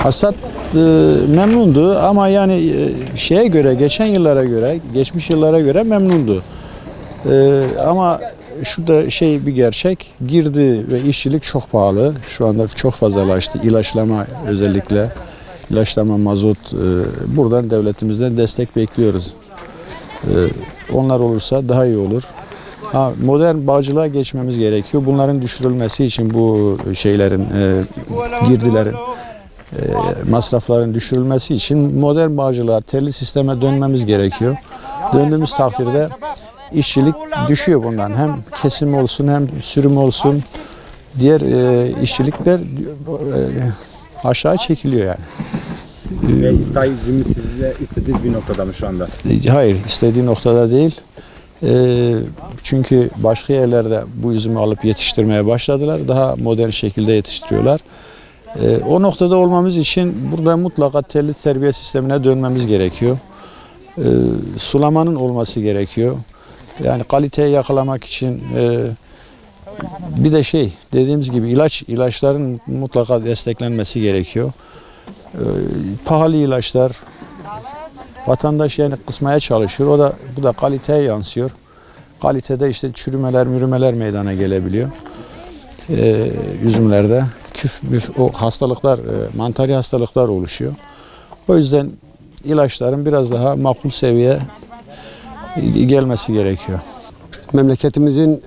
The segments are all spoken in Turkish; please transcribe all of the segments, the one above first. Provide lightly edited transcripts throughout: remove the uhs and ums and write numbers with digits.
Hasat memnundu ama yani şeye göre, geçen yıllara göre, geçmiş yıllara göre memnundu. Ama şurada bir gerçek, girdi ve işçilik çok pahalı. Şu anda çok fazlalaştı. İlaçlama özellikle, ilaçlama, mazot. Buradan devletimizden destek bekliyoruz. Onlar olursa daha iyi olur. Modern bağcılığa geçmemiz gerekiyor. Bunların düşürülmesi için bu girdilerin, masrafların düşürülmesi için modern bağcılığa, telli sisteme dönmemiz gerekiyor. Döndüğümüz takdirde işçilik düşüyor bundan. Hem kesim olsun hem sürüm olsun. Diğer işçilikler aşağı çekiliyor yani. Ve üzümü sizce istediğiniz bir noktada mı şu anda? Hayır, istediği noktada değil. Çünkü başka yerlerde bu üzümü alıp yetiştirmeye başladılar. Daha modern şekilde yetiştiriyorlar. O noktada olmamız için burada mutlaka telli terbiye sistemine dönmemiz gerekiyor. Sulamanın olması gerekiyor. Yani kaliteyi yakalamak için bir de dediğimiz gibi ilaçların mutlaka desteklenmesi gerekiyor. Pahalı ilaçlar vatandaş yani kısmaya çalışıyor. Bu da kaliteye yansıyor. Kalitede çürümeler meydana gelebiliyor. Üzümlerde o hastalıklar, mantarı hastalıklar oluşuyor. O yüzden ilaçların biraz daha makul seviyeye gelmesi gerekiyor. Memleketimizin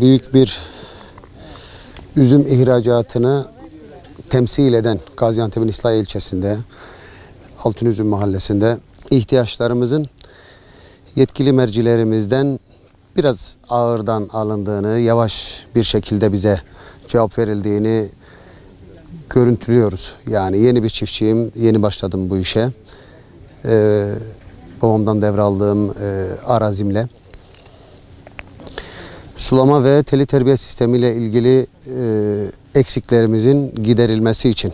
büyük bir üzüm ihracatını temsil eden Gaziantep'in İslahiye ilçesinde, Altınüzüm mahallesinde ihtiyaçlarımızın yetkili mercilerimizden biraz ağırdan alındığını, yavaş bir şekilde bize cevap verildiğini görüntülüyoruz. Yani yeni bir çiftçiyim, yeni başladım bu işe. Babamdan devraldığım arazimle. Sulama ve telli terbiye sistemiyle ilgili eksiklerimizin giderilmesi için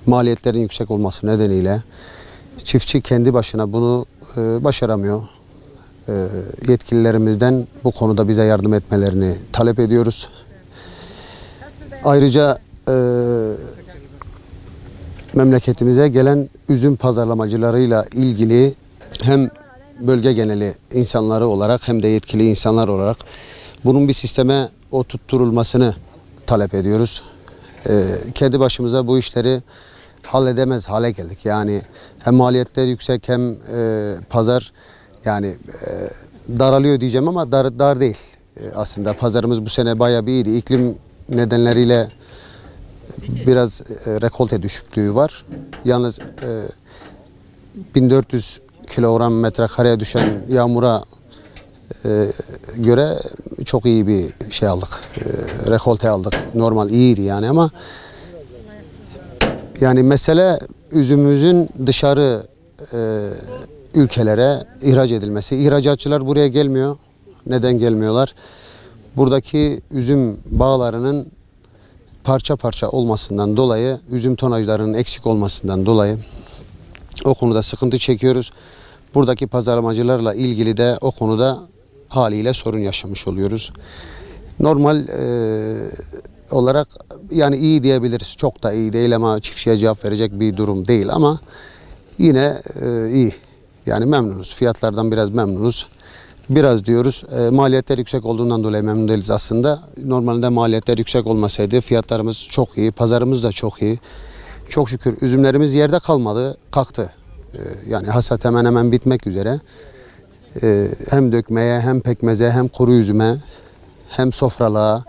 maliyetlerin yüksek olması nedeniyle çiftçi kendi başına bunu başaramıyor. Yetkililerimizden bu konuda bize yardım etmelerini talep ediyoruz. Ayrıca memleketimize gelen üzüm pazarlamacılarıyla ilgili hem bölge geneli insanları olarak hem de yetkili insanlar olarak bunun bir sisteme oturtturulmasını talep ediyoruz. Kendi başımıza bu işleri halledemez hale geldik. Yani hem maliyetler yüksek hem pazar daralıyor diyeceğim ama dar değil. Aslında pazarımız bu sene bayağı bir iyiydi. İklim nedenleriyle biraz rekolte düşüklüğü var. Yalnız 1400 kilogram metrekareye düşen yağmura göre çok iyi bir aldık. Rekolte aldık. Normal iyiydi yani ama yani mesele üzümümüzün dışarı ülkelere ihraç edilmesi. İhracatçılar buraya gelmiyor. Neden gelmiyorlar? Buradaki üzüm bağlarının parça parça olmasından dolayı, üzüm tonajlarının eksik olmasından dolayı o konuda sıkıntı çekiyoruz. Buradaki pazarlamacılarla ilgili de o konuda haliyle sorun yaşamış oluyoruz. Normal olarak yani iyi diyebiliriz. Çok da iyi değil ama çiftçiye cevap verecek bir durum değil ama yine iyi. Yani memnunuz. Fiyatlardan biraz memnunuz. Biraz diyoruz maliyetler yüksek olduğundan dolayı memnun değiliz aslında. Normalde maliyetler yüksek olmasaydı fiyatlarımız çok iyi, pazarımız da çok iyi. Çok şükür üzümlerimiz yerde kalmadı, kalktı. Yani hasat hemen hemen bitmek üzere. Hem dökmeye, hem pekmeze, hem kuru üzüme, hem sofralığa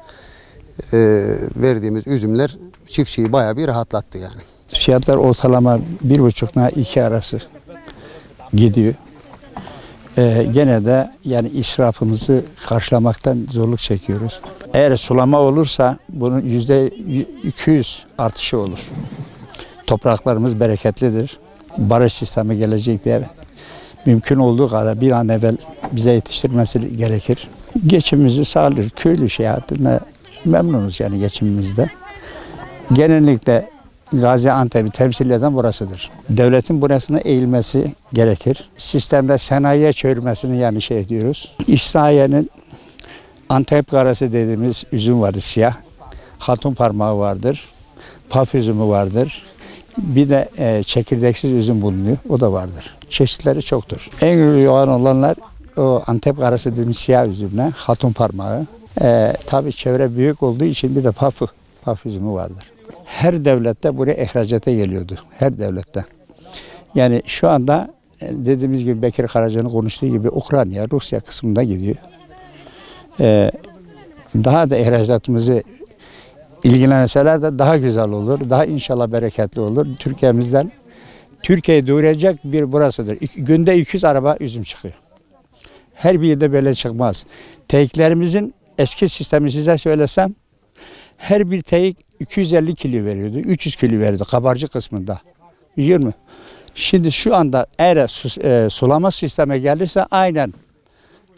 verdiğimiz üzümler çiftçiyi bayağı bir rahatlattı yani. Fiyatlar ortalama 1,5 ile 2 arası gidiyor. Gene de yani israfımızı karşılamaktan zorluk çekiyoruz. Eğer sulama olursa bunun %200 artışı olur. Topraklarımız bereketlidir. Baraj sistemi gelecek diye mümkün olduğu kadar bir an evvel bize yetiştirmesi gerekir. Geçimimizi sağlıyor. Köylü hayatında memnunuz yani geçimimizde. Genellikle Gaziantep'i temsil eden burasıdır. Devletin burasına eğilmesi gerekir. Sistemde sanayiye çevirmesini ediyoruz. İslahiye'nin Antep karası dediğimiz üzüm vardır siyah. Hatun parmağı vardır. Paf üzümü vardır. Bir de çekirdeksiz üzüm bulunuyor. O da vardır. Çeşitleri çoktur. En yoğun olanlar o Antep karası dediğimiz siyah üzümle hatun parmağı. Tabii çevre büyük olduğu için bir de paf üzümü vardır. Her devlette buraya ihracata geliyordu. Her devlette. Yani şu anda dediğimiz gibi Bekir Karaca'nın konuştuğu gibi Ukrayna, Rusya kısmında gidiyor. Daha da ihracatımızı ilgilenseler de daha güzel olur. Daha inşallah bereketli olur. Türkiye'yi doyuracak bir burasıdır. Günde 200 araba üzüm çıkıyor. Her bir yerde böyle çıkmaz. Teyiklerimizin eski sistemi size söylesem her bir teyik 250 kilo veriyordu. 300 kilo veriyordu kabarcık kısmında. Biliyor musun? Şimdi şu anda eğer sulama sisteme gelirse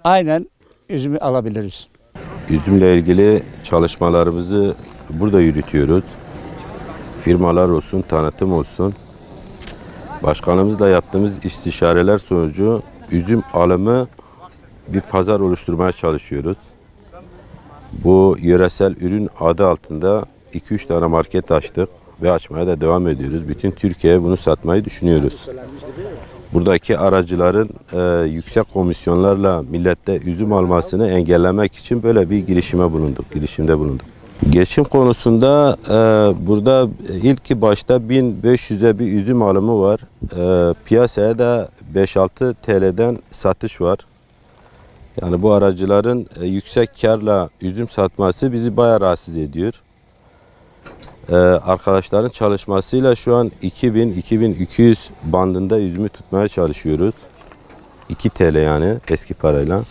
aynen üzümü alabiliriz. Üzümle ilgili çalışmalarımızı burada yürütüyoruz. Firmalar olsun, tanıtım olsun. Başkanımızla yaptığımız istişareler sonucu üzüm alımı bir pazar oluşturmaya çalışıyoruz. Bu yöresel ürün adı altında 2-3 tane market açtık ve açmaya da devam ediyoruz. Bütün Türkiye'ye bunu satmayı düşünüyoruz. Buradaki aracıların yüksek komisyonlarla millette üzüm almasını engellemek için böyle bir girişimde bulunduk. Geçim konusunda burada ilk başta 1500'e bir üzüm alımı var. Piyasaya da 5-6 TL'den satış var. Yani bu aracıların yüksek karla üzüm satması bizi bayağı rahatsız ediyor. Arkadaşların çalışmasıyla şu an 2000-2200 bandında üzümü tutmaya çalışıyoruz. 2 TL yani eski parayla.